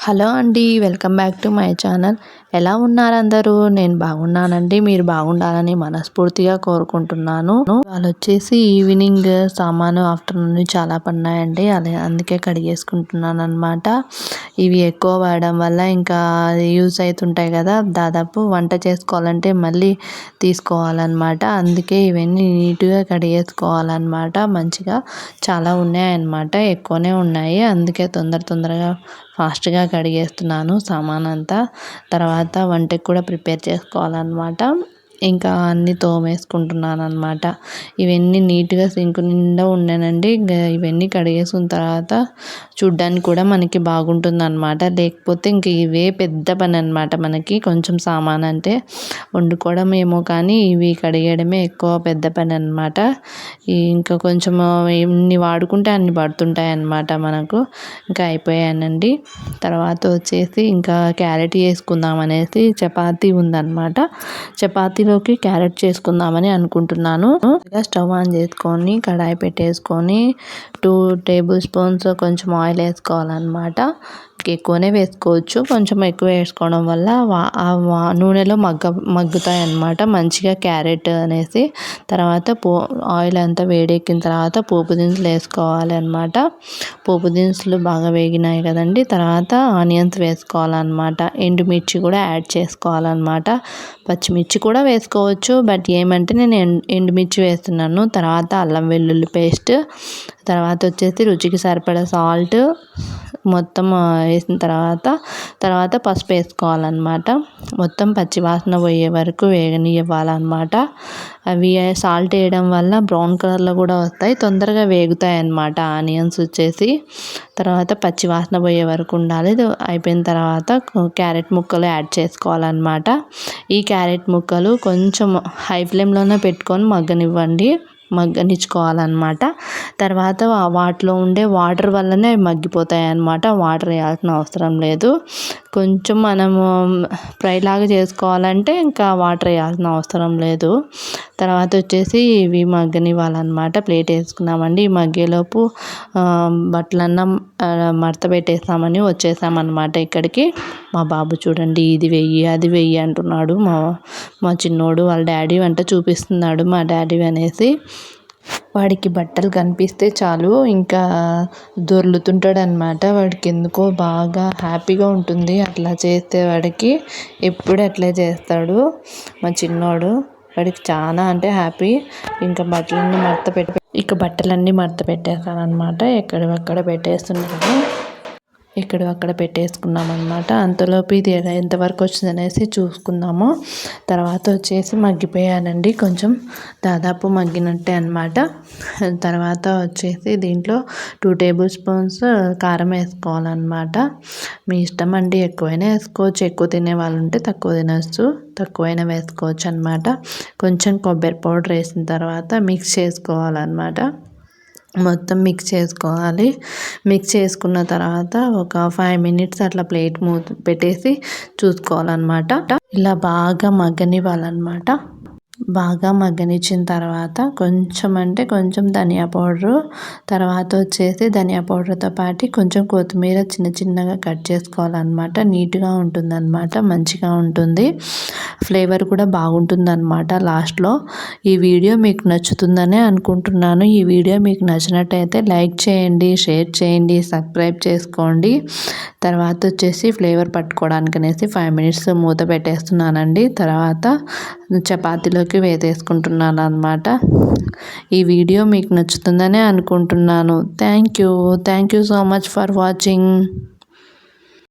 Hello అండి, welcome back to my channel. ఎలా ఉన్నారు అందరూ? నేను బాగున్నానండి. మీరు బాగుండాలని మనస్ఫూర్తిగా కోరుకుంటున్నాను. వాళ్ళు వచ్చేసి ఈవినింగ్ సామాను ఆఫ్టర్నూన్ చాలా పడినాయండి, అదే అందుకే కడిగేసుకుంటున్నాను అనమాట. ఇవి ఎక్కువ వాడడం వల్ల ఇంకా యూస్ అవుతుంటాయి కదా, దాదాపు వంట చేసుకోవాలంటే మళ్ళీ తీసుకోవాలన్నమాట. అందుకే ఇవన్నీ నీట్గా కడిగేసుకోవాలన్నమాట. మంచిగా చాలా ఉన్నాయన్నమాట, ఎక్కువనే ఉన్నాయి. అందుకే తొందరగా ఫాస్ట్గా కడిగేస్తున్నాను సామాన్ అంతా. తర్వాత వంటకి కూడా ప్రిపేర్ చేసుకోవాలన్నమాట. ఇంకా అన్నీ తోమేసుకుంటున్నాను అనమాట. ఇవన్నీ నీట్గా సింక్ నిండా ఉన్నానండి. ఇవన్నీ కడిగేసుకున్న తర్వాత చూడ్డానికి కూడా మనకి బాగుంటుంది అనమాట. లేకపోతే ఇంక ఇవే పెద్ద పని అనమాట మనకి. కొంచెం సామాన్ అంటే వండుకోవడం ఏమో కానీ ఇవి కడిగేయడమే ఎక్కువ పెద్ద పని అనమాట. ఇంకా కొంచెం ఎన్ని వాడుకుంటే అన్ని పడుతుంటాయి అన్నమాట మనకు. ఇంకా అయిపోయానండి. తర్వాత వచ్చేసి ఇంకా క్యారెట్ చేసుకుందాం అనేసి చపాతీ ఉందన్నమాట. చపాతీలోకి క్యారెట్ చేసుకుందామని అనుకుంటున్నాను. స్టవ్ ఆన్ చేసుకొని కడాయి పెట్టేసుకొని 2 టేబుల్ స్పూన్స్ కొంచెం ఆయిల్ వేసుకోవాలన్నమాట. ఎక్కువనే వేసుకోవచ్చు, కొంచెం ఎక్కువ వేసుకోవడం వల్ల నూనెలో మగ్గుతాయి అన్నమాట మంచిగా క్యారెట్ అనేసి. తర్వాత ఆయిల్ అంతా వేడెక్కిన తర్వాత పోపు దినుసులు వేసుకోవాలి అన్నమాట. పోపు దినుసులు బాగా వేగినాయి కదండి, తర్వాత ఆనియన్స్ వేసుకోవాలన్నమాట. ఎండుమిర్చి కూడా యాడ్ చేసుకోవాలన్నమాట. పచ్చిమిర్చి కూడా వేసుకోవచ్చు, బట్ ఏమంటే నేను ఎండుమిర్చి వేస్తున్నాను. తర్వాత అల్లం వెల్లుల్లి పేస్ట్, తర్వాత వచ్చేసి రుచికి సరిపడా సాల్ట్ మొత్తం వేసిన తర్వాత పసుపు వేసుకోవాలన్నమాట. మొత్తం పచ్చివాసన పోయే వరకు వేగనివ్వాలన్నమాట. అవి సాల్ట్ వేయడం వల్ల బ్రౌన్ కలర్లో కూడా వస్తాయి, తొందరగా వేగుతాయి అన్నమాట ఆనియన్స్ వచ్చేసి. తర్వాత పచ్చివాసన పోయే వరకు ఉండాలి. అయిపోయిన తర్వాత క్యారెట్ ముక్కలు యాడ్ చేసుకోవాలన్నమాట. ఈ క్యారెట్ ముక్కలు కొంచెం హై ఫ్లేమ్లోనే పెట్టుకొని మగ్గనిచ్చుకోవాలన్నమాట. తర్వాత వాటిలో ఉండే వాటర్ వల్లనే అవి మగ్గిపోతాయి అన్నమాట. వాటర్ వేయాల్సిన అవసరం లేదు. కొంచెం మనము ఫ్రై లాగా చేసుకోవాలంటే ఇంకా వాటర్ వేయాల్సిన అవసరం లేదు. తర్వాత వచ్చేసి ఇవి మగ్గనివ్వాలన్నమాట. ప్లేట్ వేసుకున్నామండి. ఈ మగ్గేలోపు బట్టలన్నం మడత పెట్టేస్తామని వచ్చేసామన్నమాట ఇక్కడికి. మా బాబు చూడండి, ఇది వెయ్యి అది వెయ్యి అంటున్నాడు. మా చిన్నోడు వాళ్ళ డాడీ వంట చూపిస్తున్నాడు, మా డాడీ అనేసి. వాడికి బట్టలు కనిపిస్తే చాలు ఇంకా దొర్లుతుంటాడు అనమాట. వాడికి ఎందుకో బాగా హ్యాపీగా ఉంటుంది అట్లా చేస్తే. వాడికి ఎప్పుడు అట్లే చేస్తాడు మా చిన్నోడు. వాడికి చాలా అంటే హ్యాపీ. ఇంకా బట్టలన్నీ మడత పెట్టేస్తాను అనమాట. ఎక్కడక్కడ పెట్టేసుకున్నాం అనమాట. అంతలోపు ఇది ఎంతవరకు వచ్చింది అనేసి చూసుకుందాము. తర్వాత వచ్చేసి మగ్గిపోయానండి, కొంచెం దాదాపు మగ్గినట్టే అనమాట. తర్వాత వచ్చేసి దీంట్లో 2 టేబుల్ స్పూన్స్ కారం వేసుకోవాలన్నమాట. మీ ఇష్టం అండి, ఎక్కువైనా వేసుకోవచ్చు. ఎక్కువ తినే వాళ్ళు ఉంటే తక్కువ తినచ్చు, తక్కువైనా వేసుకోవచ్చు అనమాట. కొంచెం కొబ్బరి పౌడర్ వేసిన తర్వాత మిక్స్ చేసుకోవాలన్నమాట. మొత్తం మిక్స్ చేసుకోవాలి. మిక్స్ చేసుకున్న తర్వాత ఒక 5 మినిట్స్ అట్లా ప్లేట్ మూత పెట్టేసి చూసుకోవాలన్నమాట. ఇలా బాగా మగ్గనివ్వాలన్నమాట. బాగా మగ్గనిచ్చిన తర్వాత కొంచెం ధనియా పౌడరు, తర్వాత వచ్చేసి ధనియా పౌడర్తో పాటు కొంచెం కొత్తిమీర చిన్నగా కట్ చేసుకోవాలన్నమాట. నీట్గా ఉంటుందన్నమాట, మంచిగా ఉంటుంది. ఫ్లేవర్ కూడా బాగుంటుందన్నమాట లాస్ట్లో. ఈ వీడియో మీకు నచ్చుతుందనే అనుకుంటున్నాను. ఈ వీడియో మీకు నచ్చినట్టయితే లైక్ చేయండి, షేర్ చేయండి, సబ్స్క్రైబ్ చేసుకోండి. తర్వాత వచ్చేసి ఫ్లేవర్ పట్టుకోవడానికి అనేసి 5 మినిట్స్ మూత పెట్టేస్తున్నానండి. తర్వాత చపాతీలోకి వేసేసుకుంటున్నాను అనమాట. ఈ వీడియో మీకు నచ్చుతుందనే అనుకుంటున్నాను. Thank you so much for watching.